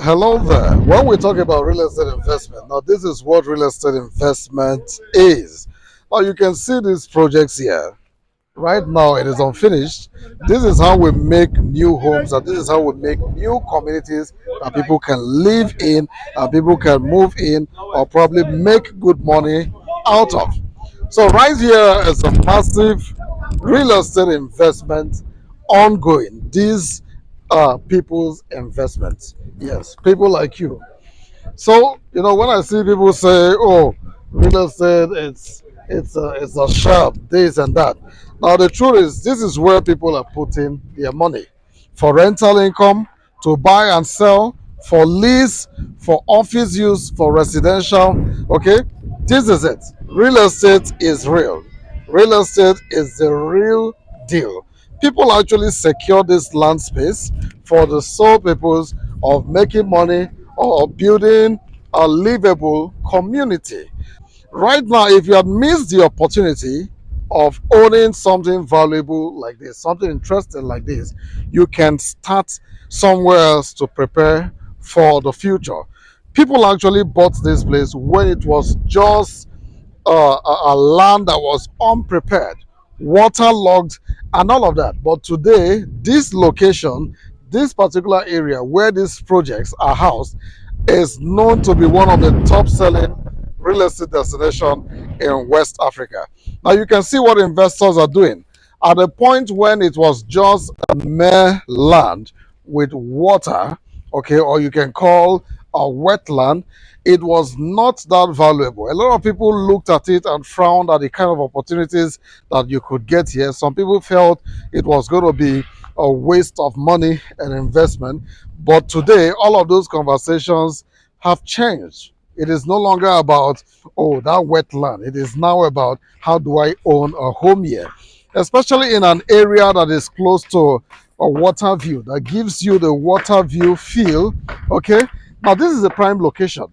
Hello there. When we talk about real estate investment, now this is what real estate investment is. Now you can see these projects here. Right now it is unfinished. This is how we make new homes and this is how we make new communities that people can live in and people can move in or probably make good money out of. So right here is a massive real estate investment ongoing. These are people's investments. Yes, people like you. So when I see people say, "Oh, real estate, it's a sharp this and that." Now the truth is, this is where people are putting their money for rental income, to buy and sell, for lease, for office use, for residential. Okay, this is it. Real estate is real. Real estate is the real deal. People actually secure this land space for the sole purpose of making money or building a livable community. Right now, if you had missed the opportunity of owning something valuable like this, something interesting like this, you can start somewhere else to prepare for the future. People actually bought this place when it was just a land that was unprepared, waterlogged, and all of that. But today, this location, this particular area where these projects are housed, is known to be one of the top selling real estate destination in West Africa. Now you can see what investors are doing. At the point when it was just a mere land with water, okay, or you can call a wetland, it was not that valuable. A lot of people looked at it and frowned at the kind of opportunities that you could get here. Some people felt it was going to be a waste of money and investment. But today, all of those conversations have changed. It is no longer about, oh, that wetland. It is now about, how do I own a home here? Especially in an area that is close to a water view, that gives you the water view feel. Okay, now this is a prime location.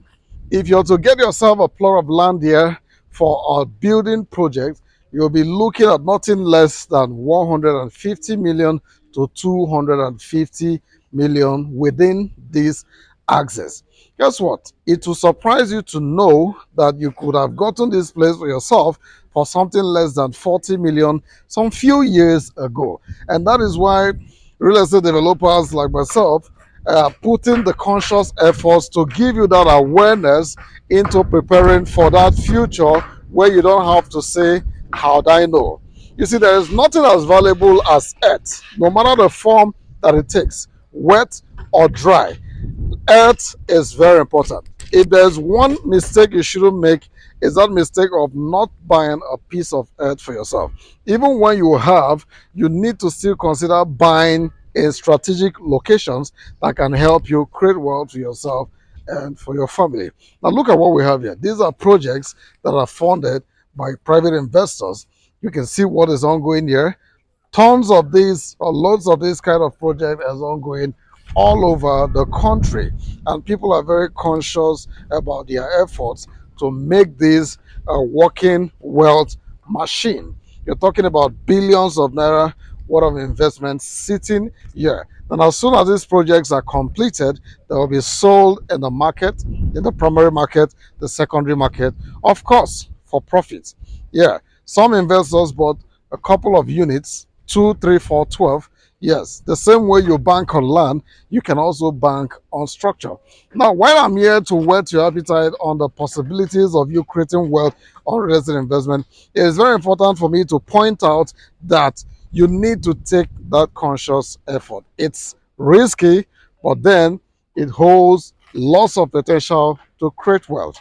If you're to get yourself a plot of land here for a building project, you'll be looking at nothing less than 150 million to 250 million within this axis. Guess what? It will surprise you to know that you could have gotten this place for yourself for something less than 40 million some few years ago. And that is why real estate developers like myself putting the conscious efforts to give you that awareness into preparing for that future where you don't have to say, how do I know? You see, there is nothing as valuable as earth, no matter the form that it takes, wet or dry. Earth is very important. If there's one mistake you shouldn't make, is that mistake of not buying a piece of earth for yourself. Even when you have, you need to still consider buying in strategic locations that can help you create wealth for yourself and for your family. Now look at what we have here. These are projects that are funded by private investors. You can see what is ongoing here. Tons of these or loads of this kind of project is ongoing all over the country, and people are very conscious about their efforts to make this a working wealth machine. You're talking about billions of naira worth of investment sitting here. And as soon as these projects are completed, they will be sold in the market, in the primary market, the secondary market, of course, for profit. Yeah, some investors bought a couple of units, 2, 3, 4, 12. Yes, the same way you bank on land, you can also bank on structure. Now, while I'm here to whet your appetite on the possibilities of you creating wealth on real estate investment, it is very important for me to point out that you need to take that conscious effort. It's risky, but then it holds lots of potential to create wealth.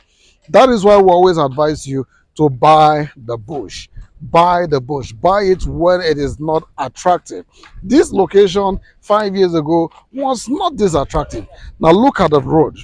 That is why we always advise you to buy the bush. Buy the bush. Buy it when it is not attractive. This location 5 years ago was not this attractive. Now look at the road.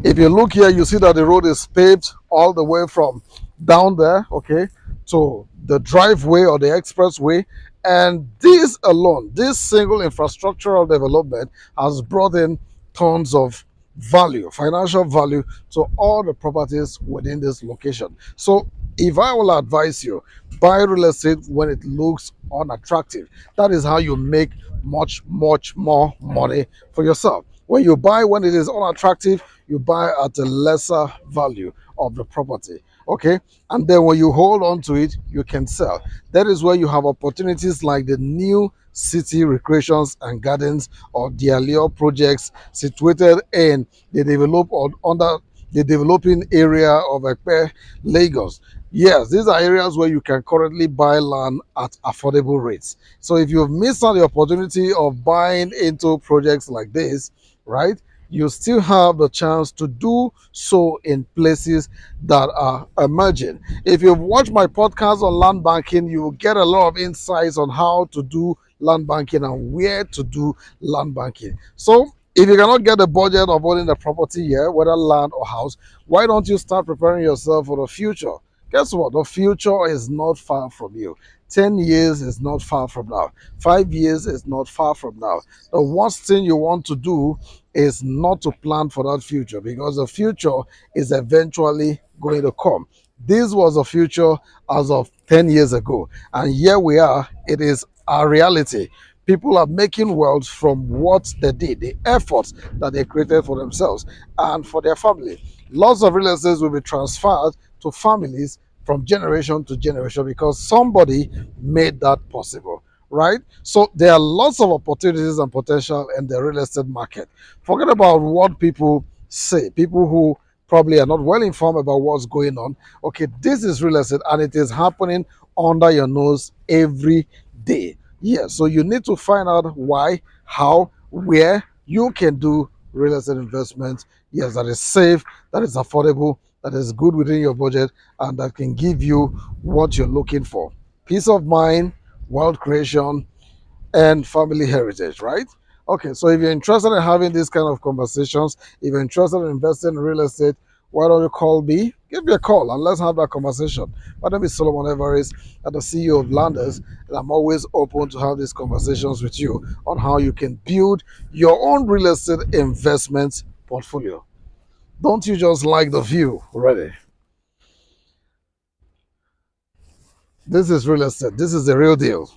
If you look here, you see that the road is paved all the way from down there, okay, to the driveway or the expressway. And this alone, this single infrastructural development has brought in tons of value, financial value to all the properties within this location. So if I will advise you, buy real estate when it looks unattractive. That is how you make much more money for yourself. When you buy when it is unattractive, you buy at a lesser value of the property. Okay, and then when you hold on to it, you can sell. That is where you have opportunities like the new city recreations and gardens or the allure projects situated in the develop or under the developing area of Ekpe, Lagos. Yes, these are areas where you can currently buy land at affordable rates. So if you've missed out the opportunity of buying into projects like this, right, you still have the chance to do so in places that are emerging. If you've watched my podcast on land banking, you will get a lot of insights on how to do land banking and where to do land banking. So if you cannot get the budget of owning a property here, whether land or house, why don't you start preparing yourself for the future? Guess what? The future is not far from you. 10 years is not far from now. 5 years is not far from now. The worst thing you want to do is not to plan for that future, because the future is eventually going to come. This was a future as of 10 years ago. And here we are. It is our reality. People are making wealth from what they did, the efforts that they created for themselves and for their family. Lots of real estate will be transferred to families from generation to generation because somebody made that possible, right? So there are lots of opportunities and potential in the real estate market. Forget about what people say, people who probably are not well informed about what's going on. Okay, this is real estate and it is happening under your nose every day. Yeah, so you need to find out why, how, where you can do real estate investment. Yes, that is safe, that is affordable, that is good within your budget, and that can give you what you're looking for. Peace of mind, wealth creation, and family heritage, right? Okay, so if you're interested in having these kind of conversations, if you're interested in investing in real estate, why don't you call me? Give me a call and let's have that conversation. My name is Solomon Everest. I'm the CEO of Landers, and I'm always open to have these conversations with you on how you can build your own real estate investment portfolio. Don't you just like the view already? This is real estate. This is the real deal.